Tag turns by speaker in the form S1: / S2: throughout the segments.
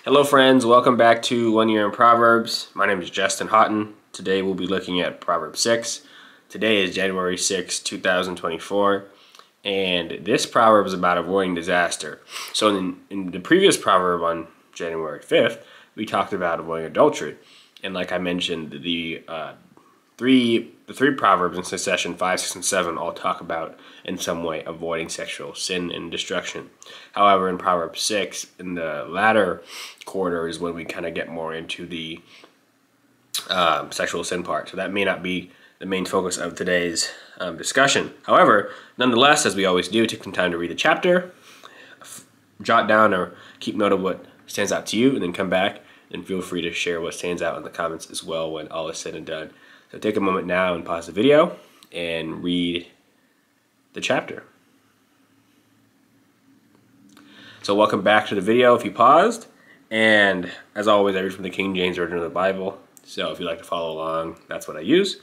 S1: Hello friends, welcome back to 1 Year in Proverbs. My name is Justin Houghton. Today we'll be looking at Proverbs 6. Today is January 6, 2024, and this proverb is about avoiding disaster. So in the previous proverb on January 5th, we talked about avoiding adultery. And like I mentioned, the three proverbs in succession, 5, 6, and 7, all talk about in some way avoiding sexual sin and destruction. However, in Proverbs 6, in the latter quarter is when we kind of get more into the sexual sin part. So that may not be the main focus of today's discussion. However, nonetheless, as we always do, take some time to read the chapter, jot down or keep note of what stands out to you, and then come back and feel free to share what stands out in the comments as well when all is said and done. So take a moment now and pause the video and read the chapter. So welcome back to the video if you paused. And as always, I read from the King James Version of the Bible. So if you'd like to follow along, that's what I use.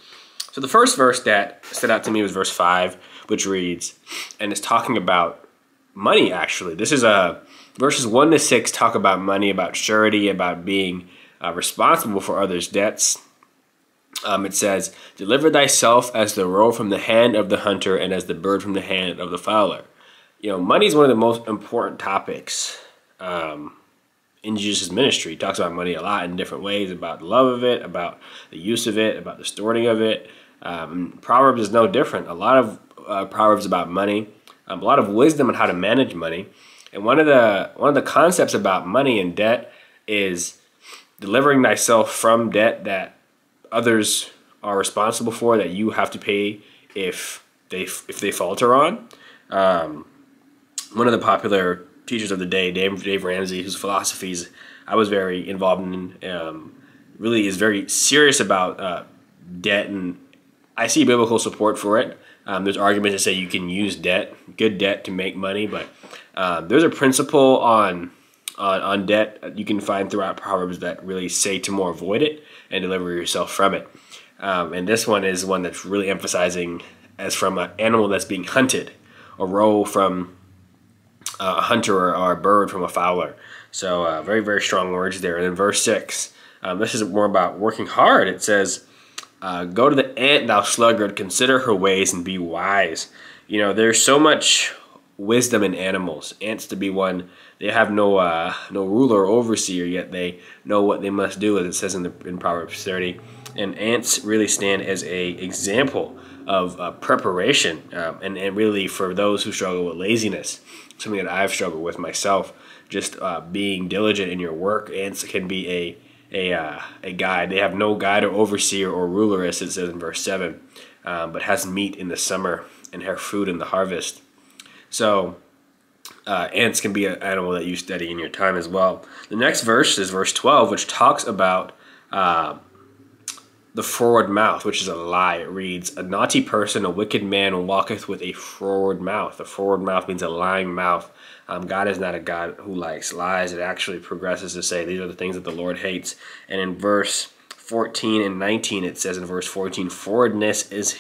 S1: So the first verse that stood out to me was verse 5, which reads, and it's talking about money actually. This is verses 1 to 6 talk about money, about surety, about being responsible for others' debts. It says, deliver thyself as the roe from the hand of the hunter and as the bird from the hand of the fowler. You know, money is one of the most important topics in Jesus' ministry. He talks about money a lot in different ways, about the love of it, about the use of it, about the storing of it. Proverbs is no different. A lot of Proverbs about money, a lot of wisdom on how to manage money. And one of the concepts about money and debt is delivering thyself from debt that others are responsible for, that you have to pay if they falter on. One of the popular teachers of the day, Dave Ramsey, whose philosophies I was very involved in, really is very serious about debt, and I see biblical support for it. There's arguments that say you can use debt, good debt, to make money, but there's a principle on debt you can find throughout Proverbs that really say to more avoid it and deliver yourself from it. And this one is one that's really emphasizing as from an animal that's being hunted, a roe from a hunter or a bird from a fowler. So very, very strong words there. And in verse 6, this is more about working hard. It says, go to the ant, thou sluggard, consider her ways and be wise. You know, there's so much wisdom in animals. Ants, to be one, they have no ruler or overseer, yet they know what they must do, as it says in Proverbs 30. And ants really stand as a example of preparation, and really for those who struggle with laziness, something that I've struggled with myself, just being diligent in your work. Ants can be a guide. They have no guide or overseer or ruler, as it says in verse 7, but has meat in the summer and have food in the harvest. So ants can be an animal that you study in your time as well. The next verse is verse 12, which talks about the froward mouth, which is a lie. It reads, a naughty person, a wicked man, walketh with a froward mouth. A froward mouth means a lying mouth. God is not a God who likes lies. It actually progresses to say these are the things that the Lord hates. And in verse 14 and 19, it says in verse 14, forwardness is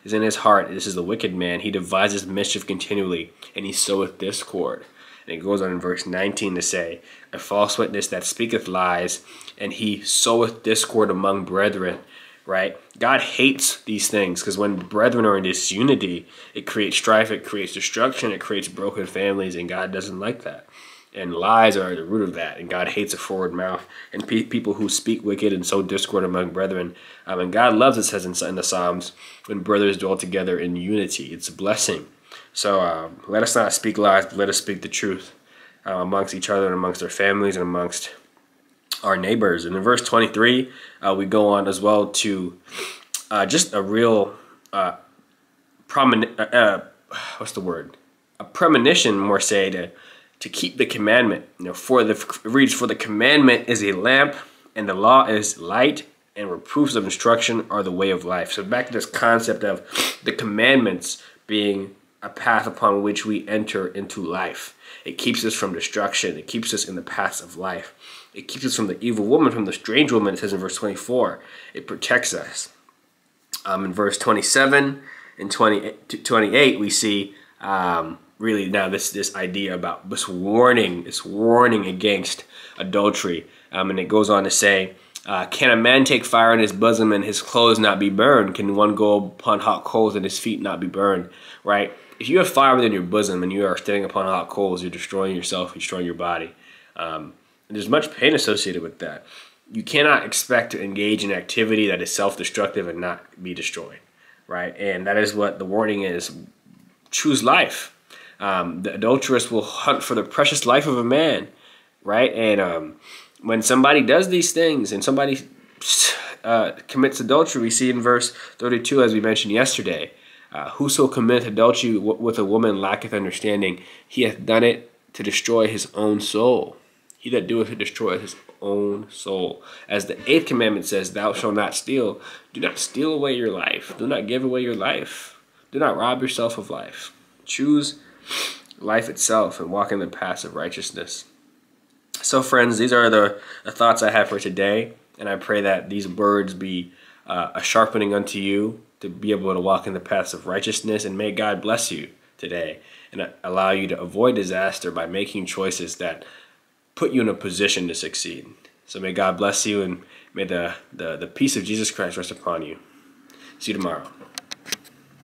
S1: in his heart. This is the wicked man. He devises mischief continually, and he soweth discord. And it goes on in verse 19 to say, a false witness that speaketh lies, and he soweth discord among brethren. Right? God hates these things, because when brethren are in disunity, it creates strife, it creates destruction, it creates broken families, and God doesn't like that. And lies are the root of that, and God hates a forward mouth and people who speak wicked and sow discord among brethren. And God loves, it says in the Psalms, when brothers dwell together in unity. It's a blessing. So let us not speak lies, but let us speak the truth amongst each other and amongst our families and amongst our neighbors. And in verse 23, we go on as well to just a real a premonition, more say, to keep the commandment. You know, it reads, for the commandment is a lamp, and the law is light, and reproofs of instruction are the way of life. So back to this concept of the commandments being a path upon which we enter into life. It keeps us from destruction. It keeps us in the paths of life. It keeps us from the evil woman, from the strange woman, it says in verse 24. It protects us. In verse 27 and 28, we see really now this idea about this warning against adultery. And it goes on to say, can a man take fire in his bosom and his clothes not be burned? Can one go upon hot coals and his feet not be burned? Right? If you have fire within your bosom and you are standing upon hot coals, you're destroying yourself, destroying your body. And there's much pain associated with that. You cannot expect to engage in activity that is self-destructive and not be destroyed, right? And that is what the warning is. Choose life. The adulteress will hunt for the precious life of a man, right? And when somebody does these things and somebody commits adultery, we see in verse 32, as we mentioned yesterday, whoso committeth adultery with a woman lacketh understanding. He hath done it to destroy his own soul. He that doeth it destroyeth his own soul. As the 8th commandment says, thou shalt not steal. Do not steal away your life. Do not give away your life. Do not rob yourself of life. Choose life itself and walk in the paths of righteousness. So friends, these are the thoughts I have for today. And I pray that these words be a sharpening unto you to be able to walk in the paths of righteousness. And may God bless you today and allow you to avoid disaster by making choices that put you in a position to succeed. So may God bless you, and may the peace of Jesus Christ rest upon you. See you tomorrow.